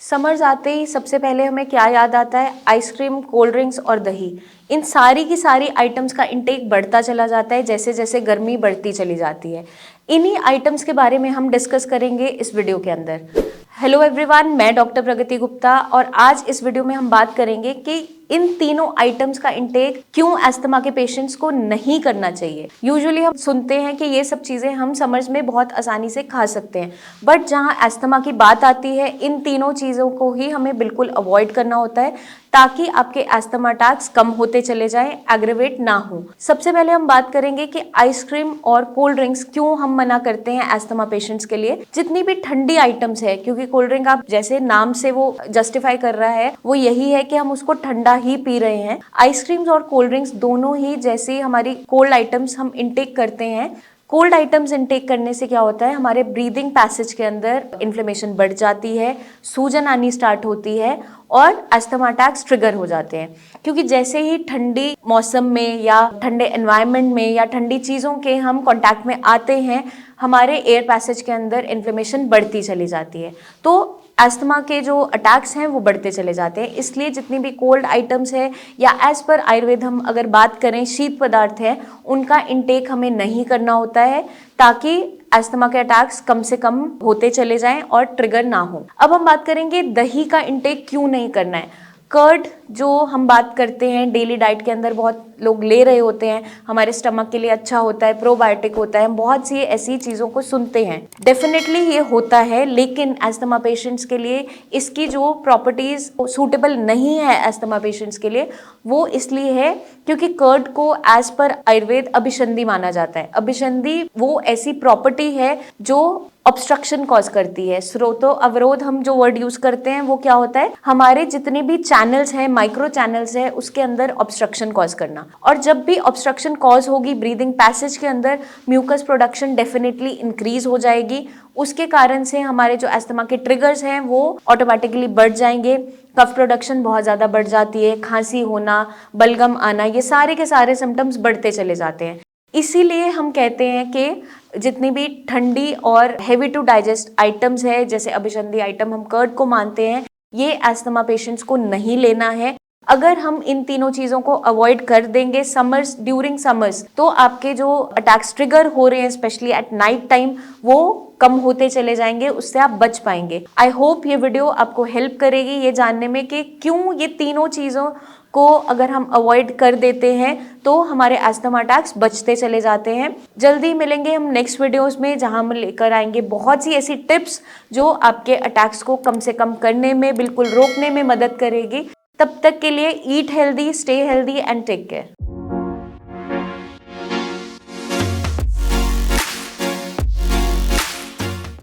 Summers आते ही सबसे पहले हमें क्या याद आता है? आइसक्रीम, कोल्ड ड्रिंक्स और दही। इन सारी की सारी आइटम्स का इंटेक बढ़ता चला जाता है जैसे जैसे गर्मी बढ़ती चली जाती है। इन्हीं आइटम्स के बारे में हम डिस्कस करेंगे इस वीडियो के अंदर। हेलो एवरीवन, मैं डॉक्टर प्रगति गुप्ता और आज इस वीडियो में हम बात करेंगे कि इन तीनों आइटम्स का इंटेक क्यों अस्थमा के पेशेंट्स को नहीं करना चाहिए। यूजुअली हम सुनते हैं कि ये सब चीज़ें हम समर्स में बहुत आसानी से खा सकते हैं, बट जहाँ अस्थमा की बात आती है इन तीनों चीज़ों को ही हमें बिल्कुल अवॉइड करना होता है ताकि आपके अस्थमा अटैक्स कम होते चले जाएं, एग्रेवेट ना हो। सबसे पहले हम बात करेंगे कि आइसक्रीम और कोल्ड ड्रिंक्स क्यों हम मना करते हैं अस्थमा पेशेंट्स के लिए। जितनी भी ठंडी आइटम्स है, क्योंकि कोल्ड ड्रिंक आप जैसे नाम से वो जस्टिफाई कर रहा है वो यही है कि हम उसको ठंडा ही पी रहे हैं। आइसक्रीम्स और कोल्ड ड्रिंक्स दोनों ही जैसे हमारी कोल्ड आइटम्स हम इंटेक करते हैं, कोल्ड आइटम्स इंटेक करने से क्या होता है, हमारे ब्रीदिंग पैसेज के अंदर इन्फ्लेमेशन बढ़ जाती है, सूजन आनी स्टार्ट होती है और अस्थमा अटैक्स ट्रिगर हो जाते हैं। क्योंकि जैसे ही ठंडी मौसम में या ठंडे एनवायरनमेंट में या ठंडी चीज़ों के हम कांटेक्ट में आते हैं, हमारे एयर पैसेज के अंदर इन्फ्लेमेशन बढ़ती चली जाती है, तो अस्थमा के जो अटैक्स हैं वो बढ़ते चले जाते हैं। इसलिए जितनी भी कोल्ड आइटम्स है या एज पर आयुर्वेद हम अगर बात करें शीत पदार्थ है, उनका इंटेक हमें नहीं करना होता है ताकि अस्थमा के अटैक्स कम से कम होते चले जाएं और ट्रिगर ना हो। अब हम बात करेंगे दही का इंटेक क्यों नहीं करना है। कर्ड जो हम बात करते हैं डेली डाइट के अंदर बहुत लोग ले रहे होते हैं, हमारे स्टमक के लिए अच्छा होता है, प्रोबायोटिक होता है, हम बहुत सी ऐसी चीज़ों को सुनते हैं। डेफिनेटली ये होता है, लेकिन अस्थमा पेशेंट्स के लिए इसकी जो प्रॉपर्टीज़ सूटेबल नहीं है अस्थमा पेशेंट्स के लिए, वो इसलिए है क्योंकि कर्ड को एज पर आयुर्वेद अभिसंधि माना जाता है। अभिसंधि वो ऐसी प्रॉपर्टी है जो ऑब्स्ट्रक्शन कॉज करती है। स्रोतो अवरोध हम जो वर्ड यूज करते हैं वो क्या होता है, हमारे जितने भी चैनल्स हैं, माइक्रो चैनल्स हैं, उसके अंदर ऑब्स्ट्रक्शन कॉज करना। और जब भी ऑब्स्ट्रक्शन कॉज होगी ब्रीदिंग पैसेज के अंदर, म्यूकस प्रोडक्शन डेफिनेटली इंक्रीज हो जाएगी। उसके कारण से हमारे जो अस्थमा के ट्रिगर्स हैं वो ऑटोमेटिकली बढ़ जाएंगे। कफ प्रोडक्शन बहुत ज़्यादा बढ़ जाती है, खांसी होना, बलगम आना, ये सारे के सारे सिम्टम्स बढ़ते चले जाते हैं। इसीलिए हम कहते हैं कि जितनी भी ठंडी और हेवी टू डाइजेस्ट आइटम्स है, जैसे अभिसंधि आइटम हम कर्ड को मानते हैं, ये अस्थमा पेशेंट्स को नहीं लेना है। अगर हम इन तीनों चीज़ों को अवॉइड कर देंगे ड्यूरिंग समर्स, तो आपके जो अटैक्स ट्रिगर हो रहे हैं स्पेशली एट नाइट टाइम, वो कम होते चले जाएंगे, उससे आप बच पाएंगे। आई होप ये वीडियो आपको हेल्प करेगी ये जानने में कि क्यों ये तीनों चीज़ों को अगर हम अवॉइड कर देते हैं तो हमारे अस्थमा अटैक्स बचते चले जाते हैं। जल्दी मिलेंगे हम नेक्स्ट वीडियोस में, जहां हम लेकर आएंगे बहुत सी ऐसी टिप्स जो आपके अटैक्स को कम से कम करने में, बिल्कुल रोकने में मदद करेगी। तब तक के लिए eat healthy, stay healthy and take care.